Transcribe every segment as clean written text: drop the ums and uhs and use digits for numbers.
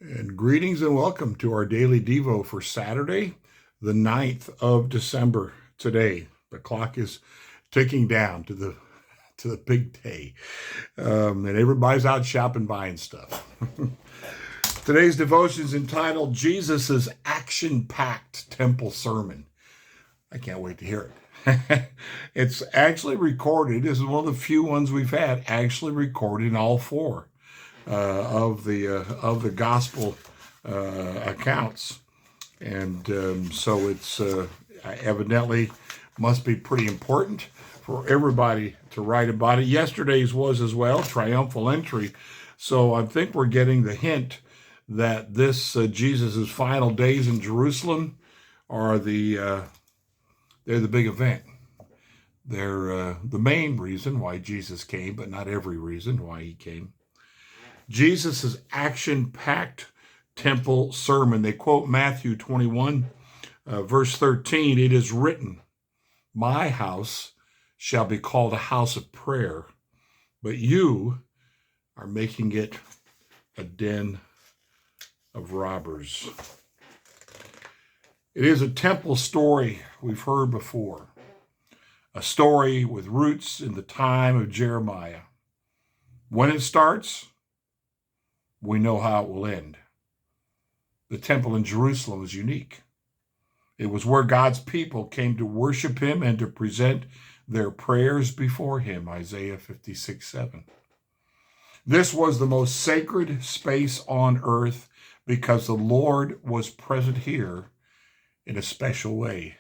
And greetings and welcome to our daily Devo for Saturday, the 9th of December. Today, the clock is ticking down to the big day, and everybody's out shopping, buying stuff. Today's devotion is entitled Jesus' Action-Packed Temple Sermon. I can't wait to hear it. It's actually recorded. This is one of the few ones we've had actually recorded in all four of the gospel accounts, and so it's evidently must be pretty important for everybody to write about it. Yesterday's was as well, triumphal entry. So I think we're getting the hint that this Jesus's final days in Jerusalem are they're the big event. They're the main reason why Jesus came, but not every reason why he came. Jesus' action-packed temple sermon. They quote Matthew 21, verse 13. It is written, "My house shall be called a house of prayer, but you are making it a den of robbers." It is a temple story we've heard before, a story with roots in the time of Jeremiah. When it starts, we know how it will end. The temple in Jerusalem is unique. It was where God's people came to worship him and to present their prayers before him, Isaiah 56:7. This was the most sacred space on earth because the Lord was present here in a special way.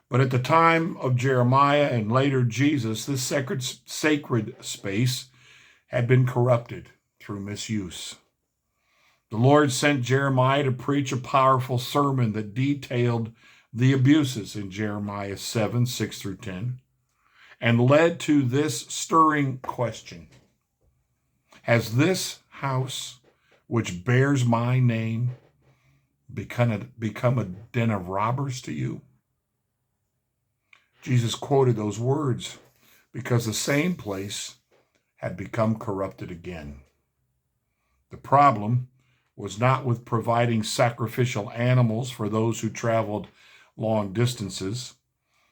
But at the time of Jeremiah and later Jesus, this sacred space had been corrupted through misuse. The Lord sent Jeremiah to preach a powerful sermon that detailed the abuses in Jeremiah 7:6-10, and led to this stirring question: has this house, which bears my name, become a den of robbers to you? Jesus quoted those words because the same place had become corrupted again. The problem was not with providing sacrificial animals for those who traveled long distances,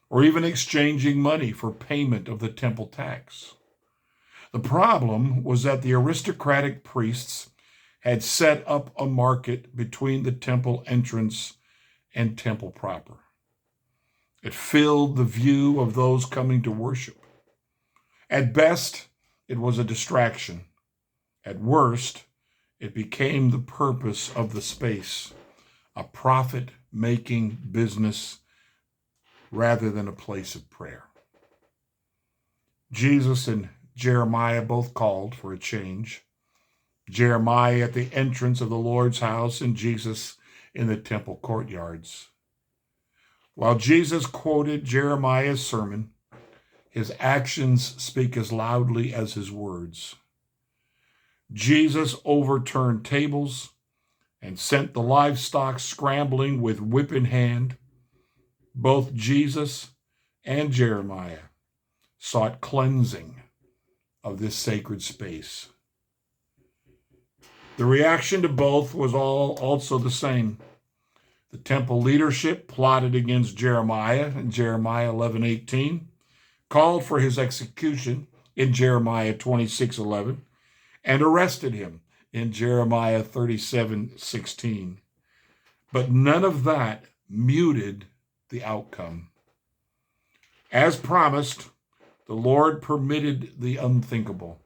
or even exchanging money for payment of the temple tax. The problem was that the aristocratic priests had set up a market between the temple entrance and temple proper. It filled the view of those coming to worship. At best, it was a distraction. At worst, it became the purpose of the space, a profit-making business rather than a place of prayer. Jesus and Jeremiah both called for a change. Jeremiah at the entrance of the Lord's house and Jesus in the temple courtyards. While Jesus quoted Jeremiah's sermon, his actions speak as loudly as his words. Jesus overturned tables and sent the livestock scrambling with whip in hand. Both Jesus and Jeremiah sought cleansing of this sacred space. The reaction to both was also the same. The temple leadership plotted against Jeremiah in Jeremiah 11:18. Called for his execution in Jeremiah 26:11, and arrested him in Jeremiah 37:16. But none of that muted the outcome. As promised, the Lord permitted the unthinkable.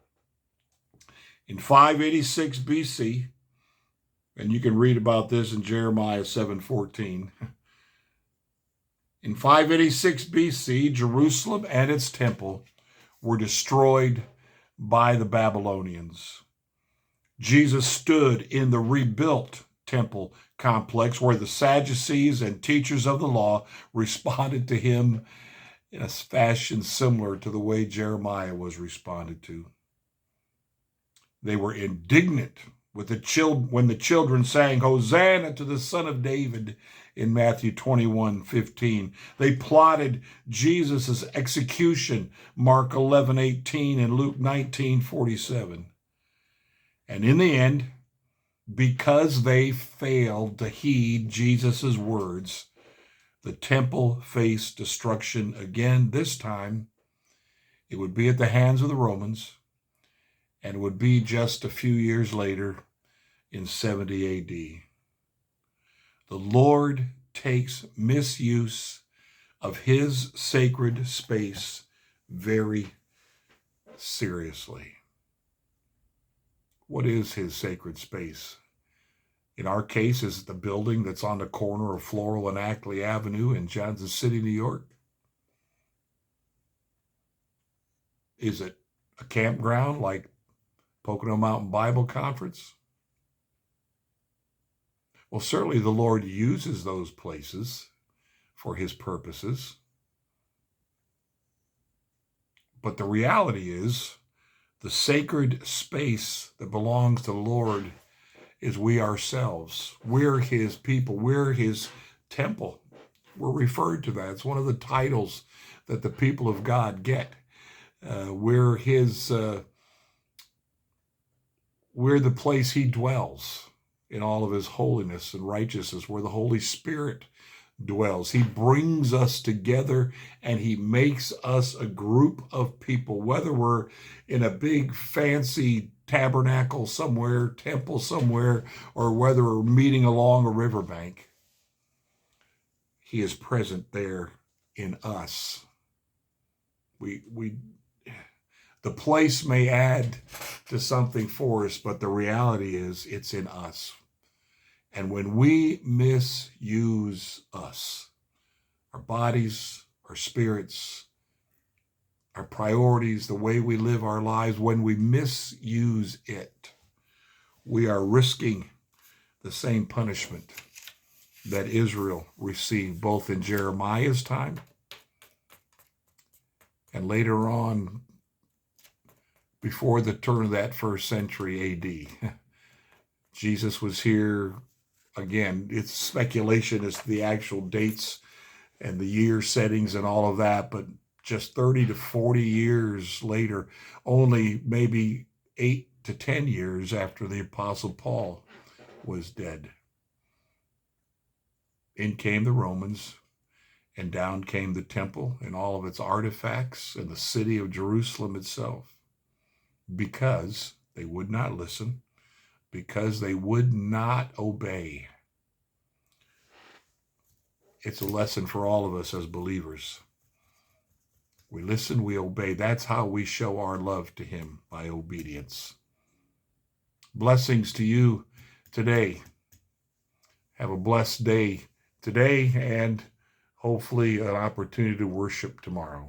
In 586 BC, and you can read about this in Jeremiah 7:14, in 586 BC, Jerusalem and its temple were destroyed by the Babylonians. Jesus stood in the rebuilt temple complex where the Sadducees and teachers of the law responded to him in a fashion similar to the way Jeremiah was responded to. They were indignant with when the children sang, "Hosanna to the Son of David," in Matthew 21:15. They plotted Jesus' execution, Mark 11:18 and Luke 19:47. And in the end, because they failed to heed Jesus' words, the temple faced destruction again. This time, it would be at the hands of the Romans, and it would be just a few years later in 70 AD. The Lord takes misuse of his sacred space very seriously. What is his sacred space? In our case, is it the building that's on the corner of Floral and Ackley Avenue in Johnson City, New York? Is it a campground like Pocono Mountain Bible Conference? Well, certainly the Lord uses those places for his purposes. But the reality is, the sacred space that belongs to the Lord is we ourselves. We're his people. We're his temple. We're referred to that. It's one of the titles that the people of God get. We're the place he dwells in all of his holiness and righteousness, where the Holy Spirit dwells. He brings us together and he makes us a group of people, whether we're in a big fancy tabernacle somewhere, temple somewhere, or whether we're meeting along a riverbank. He is present there in us. The place may add to something for us, but the reality is it's in us. And when we misuse us, our bodies, our spirits, our priorities, the way we live our lives, when we misuse it, we are risking the same punishment that Israel received both in Jeremiah's time and later on before the turn of that first century AD. Jesus was here. Again, it's speculation as to the actual dates and the year settings and all of that, but just 30 to 40 years later, only maybe 8 to 10 years after the Apostle Paul was dead. In came the Romans, and down came the temple and all of its artifacts and the city of Jerusalem itself, because they would not listen, because they would not obey. It's a lesson for all of us as believers. We listen, we obey. That's how we show our love to him, by obedience. Blessings to you today. Have a blessed day today and hopefully an opportunity to worship tomorrow.